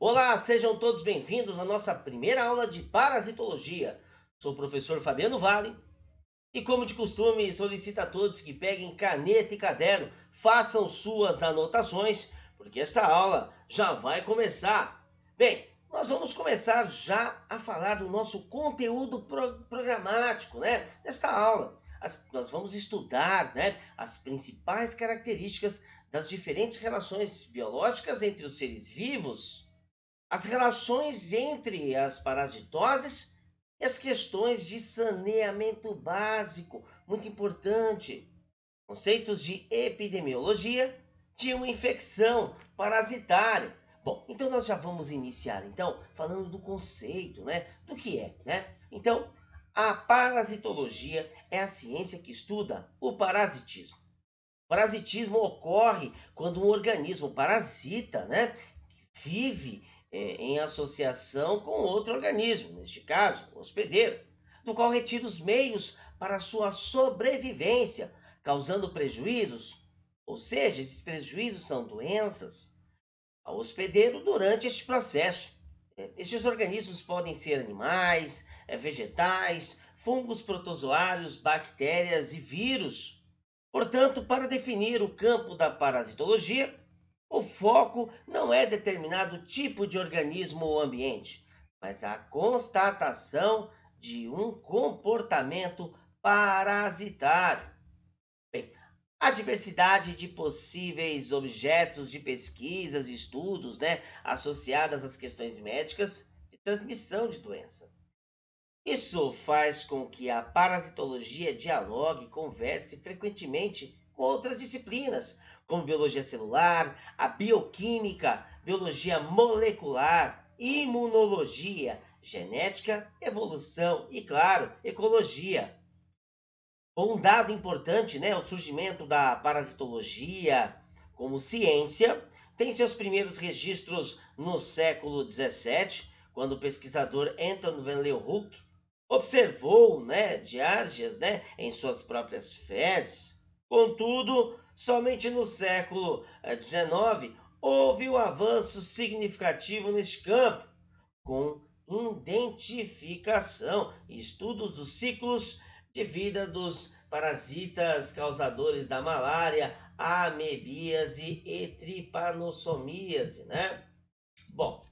Olá, sejam todos bem-vindos à nossa primeira aula de parasitologia. Sou o professor Fabiano Vale e, como de costume, solicito a todos que peguem caneta e caderno, façam suas anotações, porque esta aula já vai começar. Bem, nós vamos começar já a falar do nosso conteúdo programático, né? Desta aula. Nós vamos estudar, né, as principais características das diferentes relações biológicas entre os seres vivos, as relações entre as parasitoses e as questões de saneamento básico, muito importante. Conceitos de epidemiologia de uma infecção parasitária. Bom, então nós já vamos iniciar então falando do conceito, né? Do que é, né? Então, a parasitologia é a ciência que estuda o parasitismo. O parasitismo ocorre quando um organismo parasita, né, vive em associação com outro organismo, neste caso, o hospedeiro, do qual retira os meios para sua sobrevivência, causando prejuízos, ou seja, esses prejuízos são doenças, ao hospedeiro durante este processo. Estes organismos podem ser animais, vegetais, fungos protozoários, bactérias e vírus. Portanto, para definir o campo da parasitologia, o foco não é determinado tipo de organismo ou ambiente, mas a constatação de um comportamento parasitário. Bem, a diversidade de possíveis objetos de pesquisas e estudos, né, associadas às questões médicas de transmissão de doença. Isso faz com que a parasitologia dialogue e converse frequentemente com outras disciplinas, como biologia celular, a bioquímica, biologia molecular, imunologia, genética, evolução e, claro, ecologia. Um dado importante, né, o surgimento da parasitologia como ciência tem seus primeiros registros no século XVII, quando o pesquisador Anton van Leeuwenhoek observou, né, diárgeas, né, em suas próprias fezes. Contudo, somente no século XIX houve um avanço significativo neste campo, com identificação e estudos dos ciclos de vida dos parasitas causadores da malária, amebíase e tripanossomíase, né? Bom,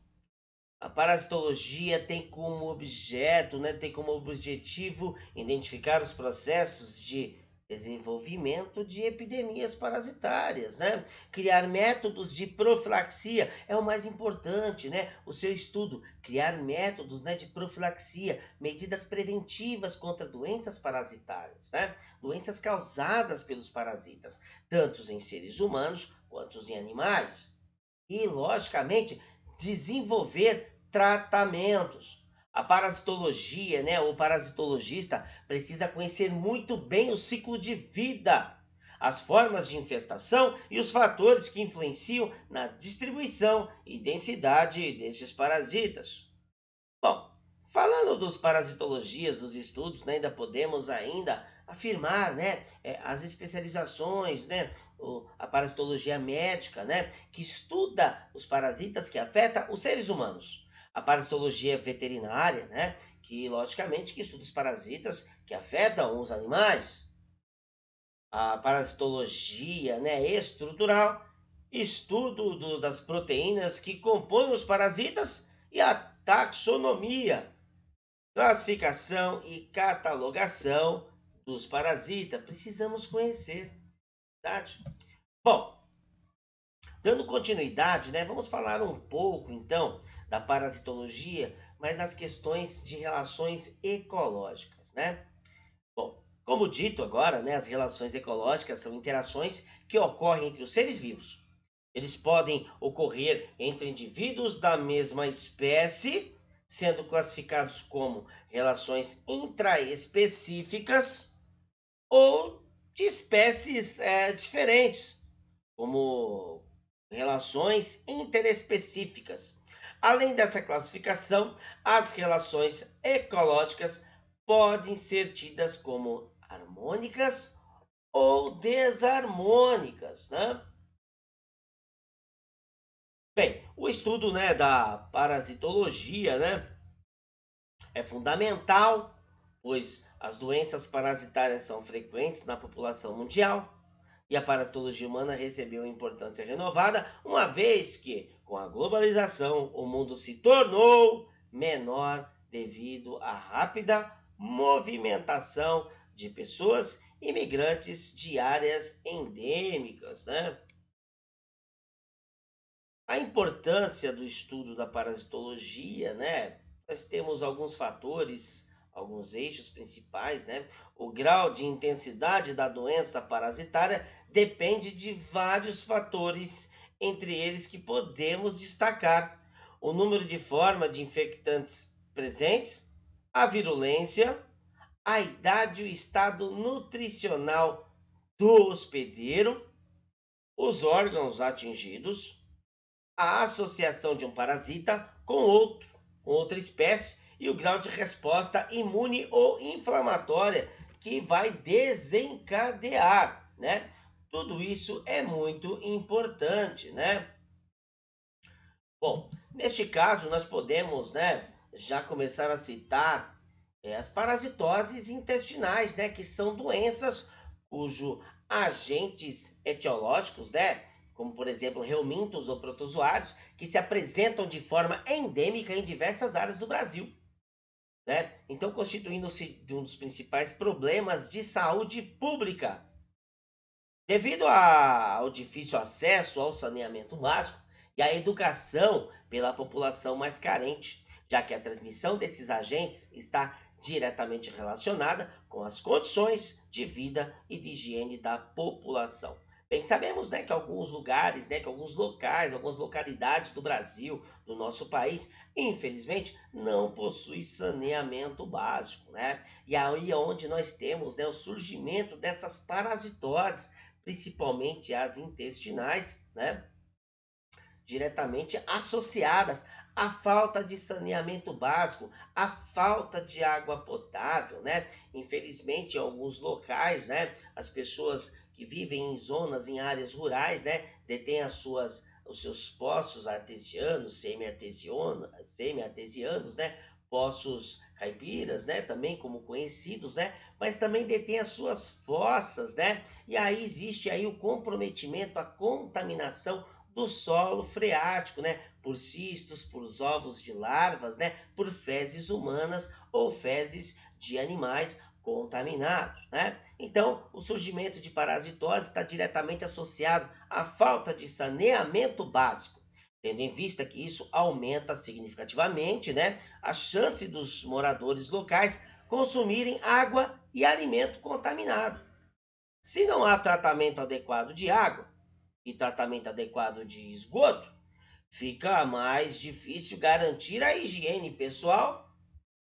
a parasitologia tem como objeto, né, tem como objetivo identificar os processos de desenvolvimento de epidemias parasitárias, né? Criar métodos de profilaxia é o mais importante, né? O seu estudo, criar métodos, né, de profilaxia, medidas preventivas contra doenças parasitárias, né? Doenças causadas pelos parasitas, tanto em seres humanos quanto em animais. E, logicamente, desenvolver tratamentos. A parasitologia, né, o parasitologista precisa conhecer muito bem o ciclo de vida, as formas de infestação e os fatores que influenciam na distribuição e densidade destes parasitas. Bom, falando dos parasitologias, dos estudos, né, ainda podemos ainda afirmar, né, as especializações, né, a parasitologia médica, né, que estuda os parasitas que afetam os seres humanos. A parasitologia veterinária, né, que logicamente que estuda os parasitas que afetam os animais. A parasitologia, né, estrutural, estudo das proteínas que compõem os parasitas e a taxonomia, classificação e catalogação dos parasitas. Precisamos conhecer, verdade? Bom, dando continuidade, né, vamos falar um pouco então da parasitologia, mas nas questões de relações ecológicas, né? Bom, como dito agora, né, as relações ecológicas são interações que ocorrem entre os seres vivos. Eles podem ocorrer entre indivíduos da mesma espécie, sendo classificados como relações intraespecíficas ou de espécies diferentes, como relações interespecíficas. Além dessa classificação, as relações ecológicas podem ser tidas como harmônicas ou desarmônicas, né? Bem, o estudo, né, da parasitologia, né, é fundamental, pois as doenças parasitárias são frequentes na população mundial e a parasitologia humana recebeu importância renovada, uma vez que, com a globalização, o mundo se tornou menor devido à rápida movimentação de pessoas imigrantes de áreas endêmicas, né? A importância do estudo da parasitologia, né? Nós temos alguns fatores, alguns eixos principais, né? O grau de intensidade da doença parasitária depende de vários fatores, entre eles que podemos destacar o número de formas de infectantes presentes, a virulência, a idade e o estado nutricional do hospedeiro, os órgãos atingidos, a associação de um parasita com outra espécie e o grau de resposta imune ou inflamatória que vai desencadear, né? Tudo isso é muito importante, né? Bom, neste caso nós podemos, né, já começar a citar as parasitoses intestinais, né, que são doenças cujo agentes etiológicos, né, como por exemplo helmintos ou protozoários, que se apresentam de forma endêmica em diversas áreas do Brasil, né? Então constituindo-se de um dos principais problemas de saúde pública. Devido ao difícil acesso ao saneamento básico e à educação pela população mais carente, já que a transmissão desses agentes está diretamente relacionada com as condições de vida e de higiene da população. Bem, sabemos, né, que alguns lugares, né, que alguns locais, algumas localidades do Brasil, do nosso país, infelizmente, não possuem saneamento básico, né? E aí é onde nós temos, né, o surgimento dessas parasitoses, principalmente as intestinais, né? Diretamente associadas à falta de saneamento básico, à falta de água potável, né? Infelizmente, em alguns locais, né, as pessoas que vivem em zonas, em áreas rurais, né, detêm os seus poços artesianos, semi-artesianos, né, poços caipiras, né, também como conhecidos, né, mas também detêm as suas fossas, né, e aí existe aí o comprometimento, a contaminação do solo freático, né? Por cistos, por ovos de larvas, né? Por fezes humanas ou fezes de animais contaminados, né? Então, o surgimento de parasitose está diretamente associado à falta de saneamento básico, tendo em vista que isso aumenta significativamente, né, a chance dos moradores locais consumirem água e alimento contaminado. Se não há tratamento adequado de água, e tratamento adequado de esgoto, fica mais difícil garantir a higiene pessoal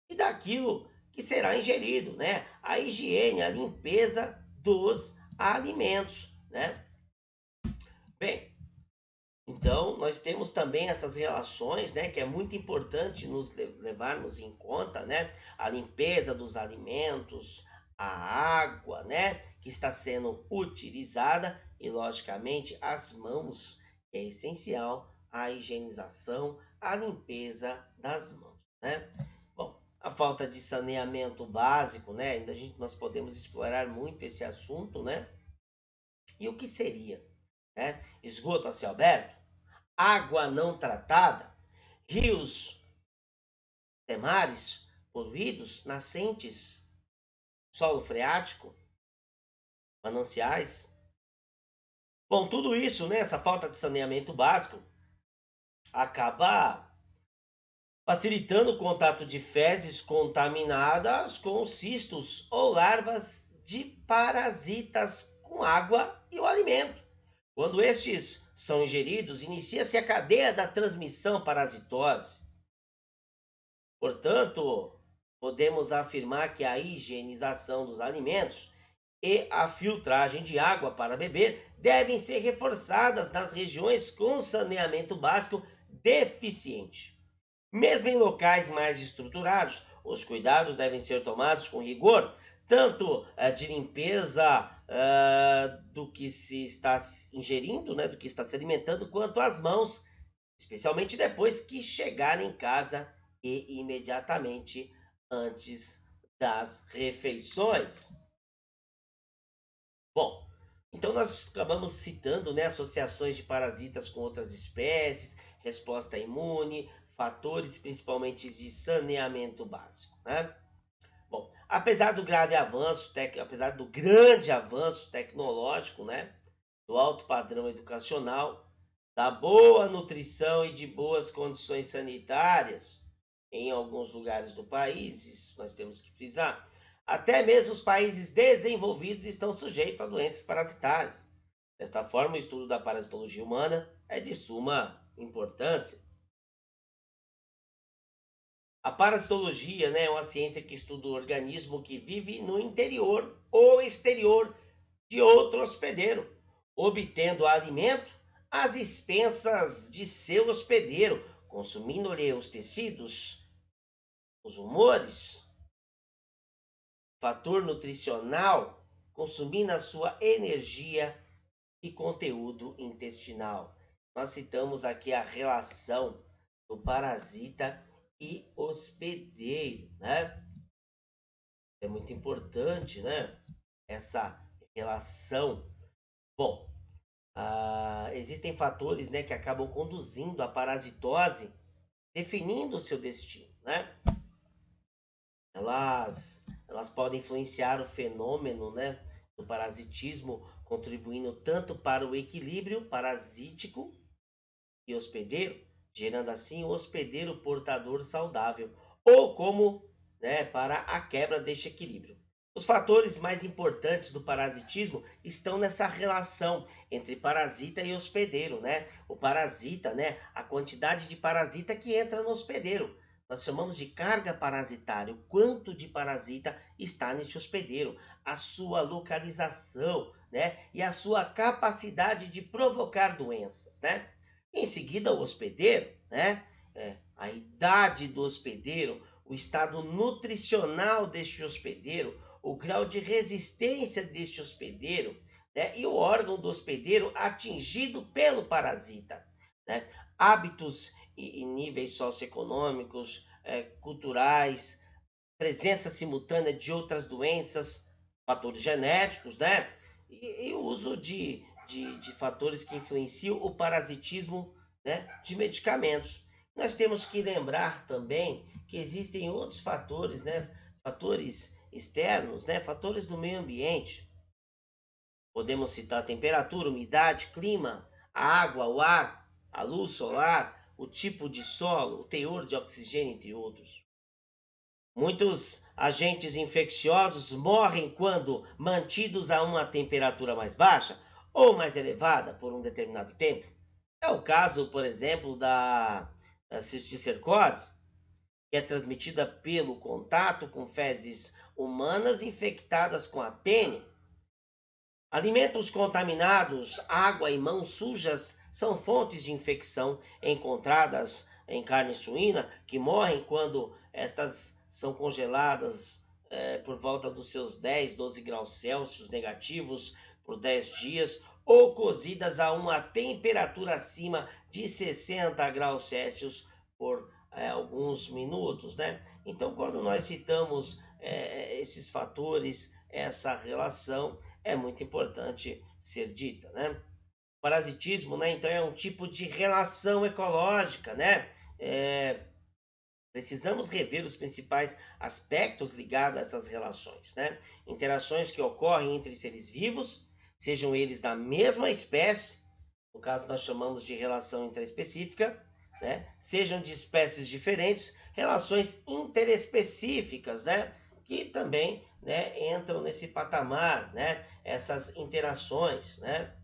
e daquilo que será ingerido, né? A higiene, a limpeza dos alimentos, né? Bem, então nós temos também essas relações, né, que é muito importante nos levarmos em conta, né? A limpeza dos alimentos, a água, né, que está sendo utilizada e, logicamente, as mãos, que é essencial a higienização, a limpeza das mãos, né? Bom, a falta de saneamento básico, né? Ainda nós podemos explorar muito esse assunto, né? E o que seria, né? Esgoto a céu aberto, água não tratada, rios, mares poluídos, nascentes, solo freático, mananciais. Bom, tudo isso, né, essa falta de saneamento básico, acaba facilitando o contato de fezes contaminadas com cistos ou larvas de parasitas com água e o alimento. Quando estes são ingeridos, inicia-se a cadeia da transmissão parasitose. Portanto, podemos afirmar que a higienização dos alimentos e a filtragem de água para beber devem ser reforçadas nas regiões com saneamento básico deficiente. Mesmo em locais mais estruturados, os cuidados devem ser tomados com rigor, tanto de limpeza do que se está ingerindo, né, do que está se alimentando, quanto as mãos especialmente depois que chegar em casa e imediatamente antes das refeições. Bom, então nós acabamos citando, né, associações de parasitas com outras espécies, resposta imune, fatores principalmente de saneamento básico, né? Bom, apesar do grande avanço tecnológico, né, do alto padrão educacional, da boa nutrição e de boas condições sanitárias em alguns lugares do país, isso nós temos que frisar. Até mesmo os países desenvolvidos estão sujeitos a doenças parasitárias. Desta forma, o estudo da parasitologia humana é de suma importância. A parasitologia, né, é uma ciência que estuda o organismo que vive no interior ou exterior de outro hospedeiro, obtendo alimento às expensas de seu hospedeiro, consumindo-lhe os tecidos, os humores, fator nutricional, consumindo a sua energia e conteúdo intestinal. Nós citamos aqui a relação do parasita e hospedeiro, né? É muito importante, né? Essa relação. Bom, existem fatores, né, que acabam conduzindo à parasitose, definindo o seu destino, né? Elas podem influenciar o fenômeno, né, do parasitismo, contribuindo tanto para o equilíbrio parasítico e hospedeiro, gerando assim o hospedeiro portador saudável, ou como, né, para a quebra deste equilíbrio. Os fatores mais importantes do parasitismo estão nessa relação entre parasita e hospedeiro, né? O parasita, né, a quantidade de parasita que entra no hospedeiro. Nós chamamos de carga parasitária, o quanto de parasita está neste hospedeiro, a sua localização, né, e a sua capacidade de provocar doenças, né? Em seguida, o hospedeiro, né? A idade do hospedeiro, o estado nutricional deste hospedeiro, o grau de resistência deste hospedeiro, né? E o órgão do hospedeiro atingido pelo parasita, né? Hábitos e níveis socioeconômicos, culturais, presença simultânea de outras doenças, fatores genéticos, né? E o uso de fatores que influenciam o parasitismo, né, de medicamentos. Nós temos que lembrar também que existem outros fatores, né? Fatores externos, né? Fatores do meio ambiente. Podemos citar a temperatura, umidade, clima, a água, o ar, a luz solar, o tipo de solo, o teor de oxigênio, entre outros. Muitos agentes infecciosos morrem quando mantidos a uma temperatura mais baixa ou mais elevada por um determinado tempo. É o caso, por exemplo, da cisticercose, que é transmitida pelo contato com fezes humanas infectadas com a tênia. Alimentos contaminados, água e mãos sujas são fontes de infecção encontradas em carne suína que morrem quando estas são congeladas por volta dos seus 10, 12 graus Celsius negativos por 10 dias ou cozidas a uma temperatura acima de 60 graus Celsius por alguns minutos, né? Então, quando nós citamos esses fatores, essa relação, é muito importante ser dita, né? Parasitismo, né? Então é um tipo de relação ecológica, né? Precisamos rever os principais aspectos ligados a essas relações, né? Interações que ocorrem entre seres vivos, sejam eles da mesma espécie, no caso nós chamamos de relação interespecífica, né? Sejam de espécies diferentes, relações interespecíficas, né? Que também, né, entram nesse patamar, né? Essas interações, né?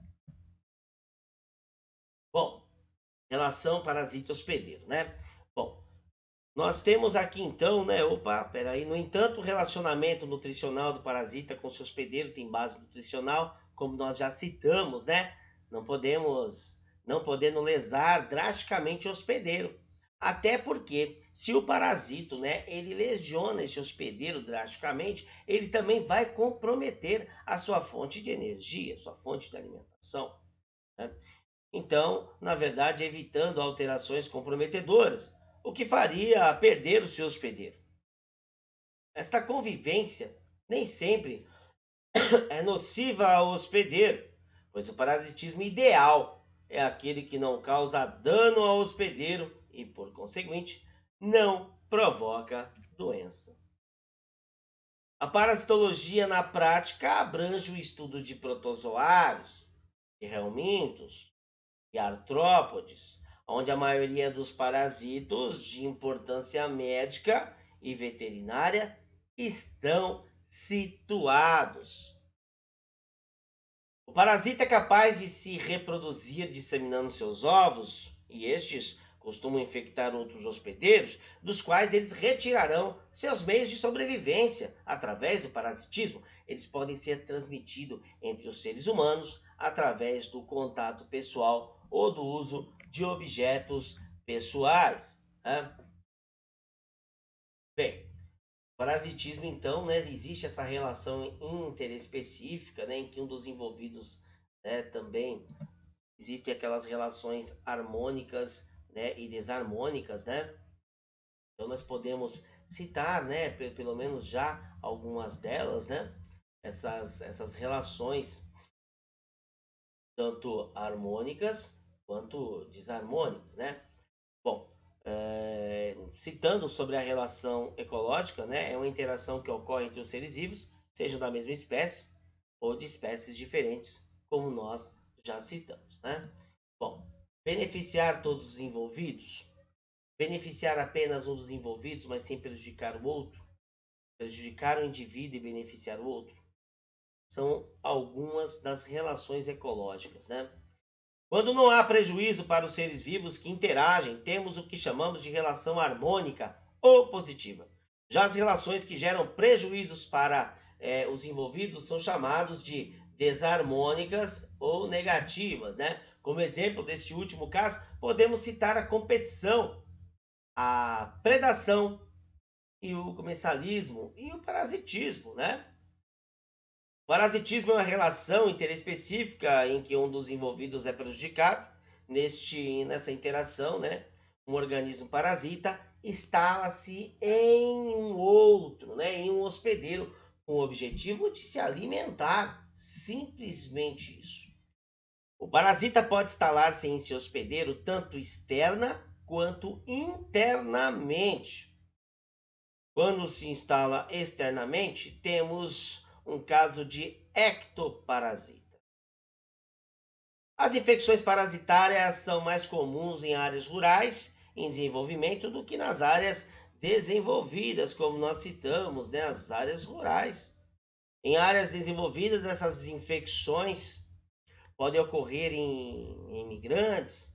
Bom, relação parasita-hospedeiro, né? Bom, nós temos aqui então, né? Opa, peraí. No entanto, o relacionamento nutricional do parasita com seu hospedeiro tem base nutricional, como nós já citamos, né? Não podendo lesar drasticamente o hospedeiro. Até porque, se o parasito, né, ele lesiona esse hospedeiro drasticamente, ele também vai comprometer a sua fonte de energia, sua fonte de alimentação, né? Então, na verdade, evitando alterações comprometedoras, o que faria perder o seu hospedeiro. Esta convivência nem sempre é nociva ao hospedeiro, pois o parasitismo ideal é aquele que não causa dano ao hospedeiro e, por conseguinte, não provoca doença. A parasitologia na prática abrange o estudo de protozoários, de helmintos e artrópodes, onde a maioria dos parasitos de importância médica e veterinária estão situados. O parasita é capaz de se reproduzir disseminando seus ovos, e estes costumam infectar outros hospedeiros, dos quais eles retirarão seus meios de sobrevivência através do parasitismo. Eles podem ser transmitidos entre os seres humanos através do contato pessoal ou do uso de objetos pessoais, né? Bem, parasitismo, então, né, existe essa relação interespecífica, né, em que um dos envolvidos, né, também existem aquelas relações harmônicas, né, e desarmônicas, né? Então nós podemos citar, né, pelo menos já algumas delas, né? Essas relações tanto harmônicas quanto desarmônicas, né? Bom, citando sobre a relação ecológica, né, é uma interação que ocorre entre os seres vivos, sejam da mesma espécie ou de espécies diferentes, como nós já citamos, né? Bom, beneficiar todos os envolvidos, beneficiar apenas um dos envolvidos, mas sem prejudicar o outro, prejudicar o indivíduo e beneficiar o outro, são algumas das relações ecológicas, né? Quando não há prejuízo para os seres vivos que interagem, temos o que chamamos de relação harmônica ou positiva. Já as relações que geram prejuízos para os envolvidos são chamados de desarmônicas ou negativas, né? Como exemplo deste último caso, podemos citar a competição, a predação e o comensalismo e o parasitismo, né? Parasitismo é uma relação interespecífica em que um dos envolvidos é prejudicado. Nessa interação, né, um organismo parasita instala-se em um outro, né, em um hospedeiro, com o objetivo de se alimentar. Simplesmente isso. O parasita pode instalar-se em seu hospedeiro tanto externa quanto internamente. Quando se instala externamente, temos um caso de ectoparasita. As infecções parasitárias são mais comuns em áreas rurais em desenvolvimento do que nas áreas desenvolvidas, como nós citamos, né, as áreas rurais. Em áreas desenvolvidas, essas infecções podem ocorrer em imigrantes,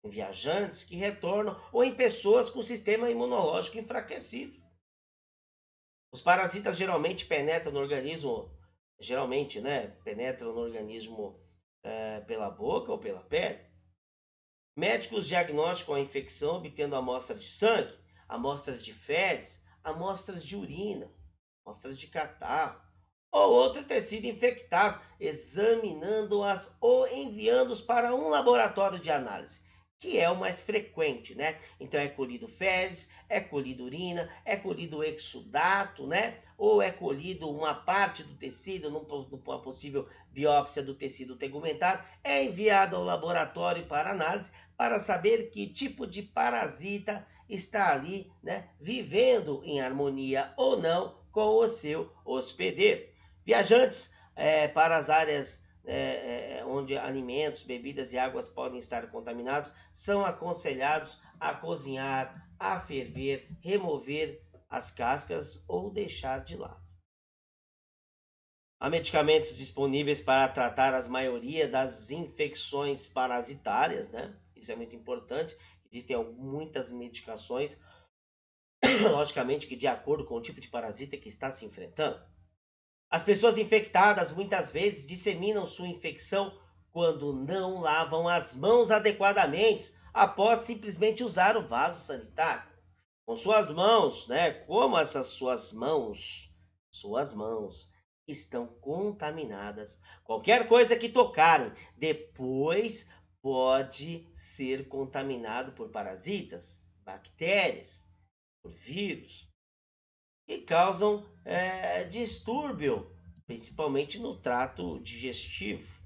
em viajantes que retornam ou em pessoas com sistema imunológico enfraquecido. Os parasitas geralmente penetram no organismo, geralmente, né, penetram no organismo pela boca ou pela pele. Médicos diagnosticam a infecção obtendo amostras de sangue, amostras de fezes, amostras de urina, amostras de catarro ou outro tecido infectado, examinando-as ou enviando-os para um laboratório de análise, que é o mais frequente, né? Então é colhido fezes, é colhido urina, é colhido exudato, né? Ou é colhido uma parte do tecido, numa possível biópsia do tecido tegumentar, é enviado ao laboratório para análise para saber que tipo de parasita está ali, né, vivendo em harmonia ou não com o seu hospedeiro. Viajantes para as áreas onde alimentos, bebidas e águas podem estar contaminados são aconselhados a cozinhar, a ferver, remover as cascas ou deixar de lado. Há medicamentos disponíveis para tratar a maioria das infecções parasitárias, né? Isso é muito importante. Existem muitas medicações, logicamente que de acordo com o tipo de parasita que está se enfrentando. As pessoas infectadas muitas vezes disseminam sua infecção quando não lavam as mãos adequadamente após simplesmente usar o vaso sanitário. Com suas mãos, né? Como essas suas mãos estão contaminadas. Qualquer coisa que tocarem depois pode ser contaminado por parasitas, bactérias, por vírus, que causam distúrbio, principalmente no trato digestivo.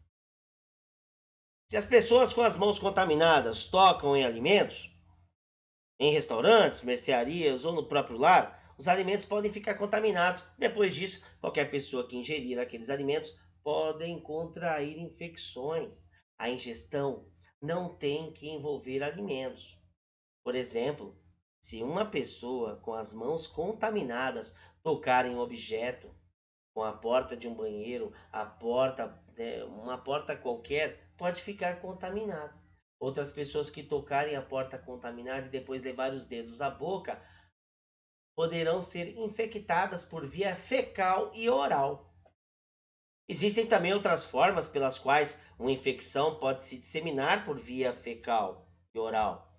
Se as pessoas com as mãos contaminadas tocam em alimentos, em restaurantes, mercearias ou no próprio lar, os alimentos podem ficar contaminados. Depois disso, qualquer pessoa que ingerir aqueles alimentos podem contrair infecções. A ingestão não tem que envolver alimentos. Por exemplo, se uma pessoa com as mãos contaminadas tocar em um objeto, com a porta de um banheiro, a porta, uma porta qualquer, pode ficar contaminada. Outras pessoas que tocarem a porta contaminada e depois levar os dedos à boca poderão ser infectadas por via fecal e oral. Existem também outras formas pelas quais uma infecção pode se disseminar por via fecal e oral.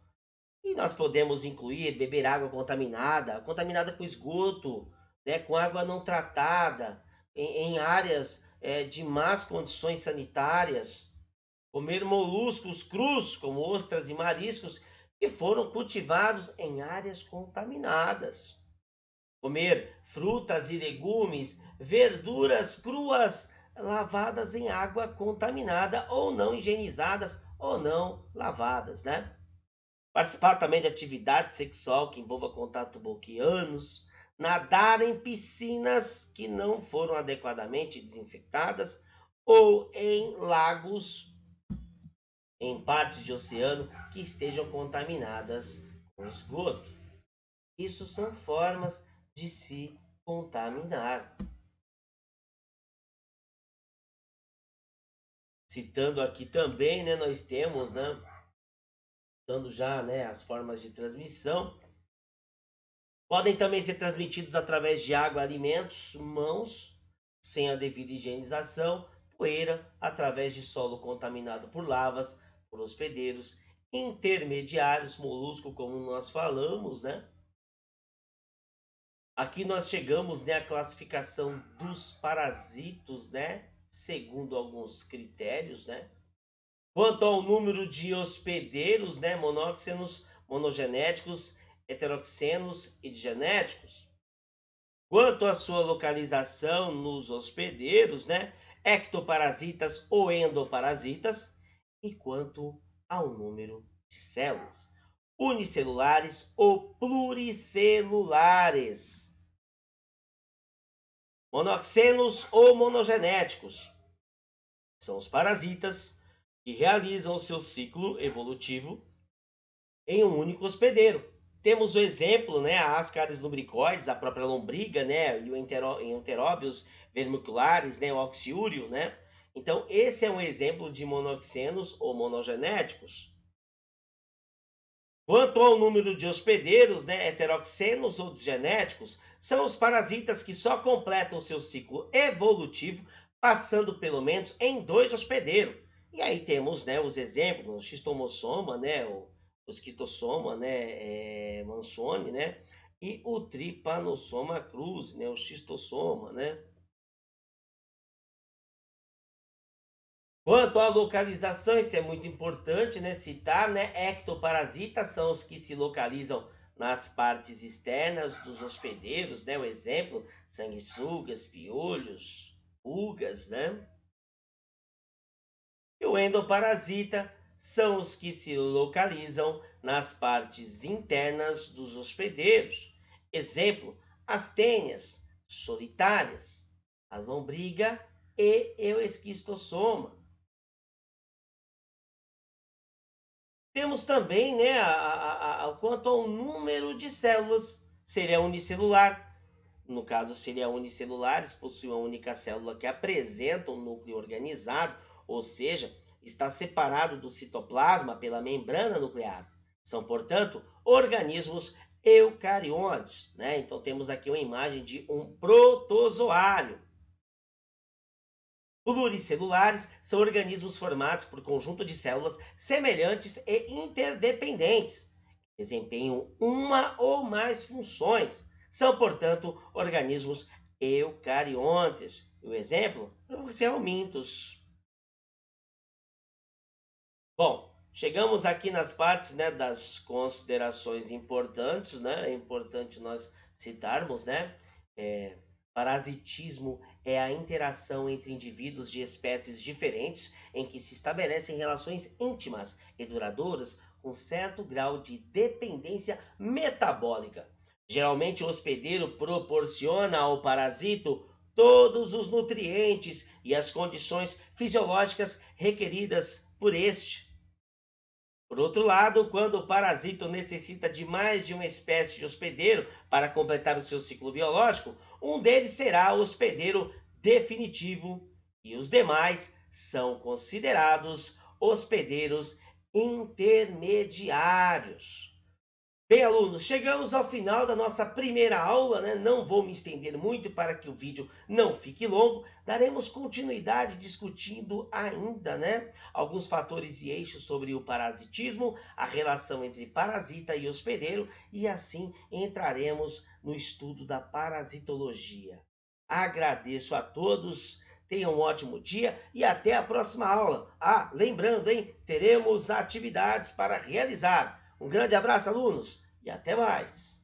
E nós podemos incluir beber água contaminada, contaminada com esgoto, né, com água não tratada, em áreas de más condições sanitárias, comer moluscos crus, como ostras e mariscos, que foram cultivados em áreas contaminadas. Comer frutas e legumes, verduras cruas, lavadas em água contaminada ou não higienizadas ou não lavadas, né? Participar também de atividade sexual que envolva contato boquianos, nadar em piscinas que não foram adequadamente desinfetadas ou em lagos, em partes de oceano que estejam contaminadas com esgoto. Isso são formas de se contaminar. Citando aqui também, né, nós temos, né, dando já, né, as formas de transmissão. Podem também ser transmitidos através de água, alimentos, mãos, sem a devida higienização, poeira, através de solo contaminado por lavas, por hospedeiros, intermediários, molusco, como nós falamos, né? Aqui nós chegamos, né, à classificação dos parasitos, né? Segundo alguns critérios, né? Quanto ao número de hospedeiros, né, monóxinos, monogenéticos, heteroxenos e digenéticos. Quanto à sua localização nos hospedeiros, né, ectoparasitas ou endoparasitas, e quanto ao número de células, unicelulares ou pluricelulares, monoxenos ou monogenéticos, são os parasitas que realizam o seu ciclo evolutivo em um único hospedeiro. Temos o exemplo, né, a Ascaris lubricoides, a própria lombriga, né, e o Enteróbios vermiculares, né, o oxiúrio, né. Então, esse é um exemplo de monoxenos ou monogenéticos. Quanto ao número de hospedeiros, né, heteroxenos ou disgenéticos, são os parasitas que só completam seu ciclo evolutivo passando pelo menos em 2 hospedeiros. E aí temos, né, os exemplos, o xistomossoma, né, o esquistossoma, né, mansoni, né, e o trypanosoma cruzi, né, o xistossoma, né. Quanto à localização, isso é muito importante, né, citar, né, ectoparasitas são os que se localizam nas partes externas dos hospedeiros, né, o exemplo, sanguessugas, piolhos, pulgas, né. E o endoparasita são os que se localizam nas partes internas dos hospedeiros, exemplo, as tênias solitárias, as lombriga e o esquistossoma. Temos também, né, quanto ao número de células, seria unicelular. No caso, seria unicelulares, possui uma única célula que apresenta um núcleo organizado, ou seja, está separado do citoplasma pela membrana nuclear. São, portanto, organismos eucariontes, né? Então temos aqui uma imagem de um protozoário. Pluricelulares são organismos formados por conjunto de células semelhantes e interdependentes, que desempenham uma ou mais funções. São, portanto, organismos eucariontes. O exemplo? Os helmintos. Bom, chegamos aqui nas partes, né, das considerações importantes, né? É importante nós citarmos, né? É, parasitismo é a interação entre indivíduos de espécies diferentes em que se estabelecem relações íntimas e duradouras com certo grau de dependência metabólica. Geralmente, o hospedeiro proporciona ao parasito todos os nutrientes e as condições fisiológicas requeridas por este. Por outro lado, quando o parasito necessita de mais de uma espécie de hospedeiro para completar o seu ciclo biológico, um deles será o hospedeiro definitivo e os demais são considerados hospedeiros intermediários. Bem, alunos, chegamos ao final da nossa primeira aula, né? Não vou me estender muito para que o vídeo não fique longo. Daremos continuidade discutindo ainda, né? Alguns fatores e eixos sobre o parasitismo, a relação entre parasita e hospedeiro, e assim entraremos no estudo da parasitologia. Agradeço a todos, tenham um ótimo dia e até a próxima aula. Ah, lembrando, hein? Teremos atividades para realizar. Um grande abraço, alunos, e até mais!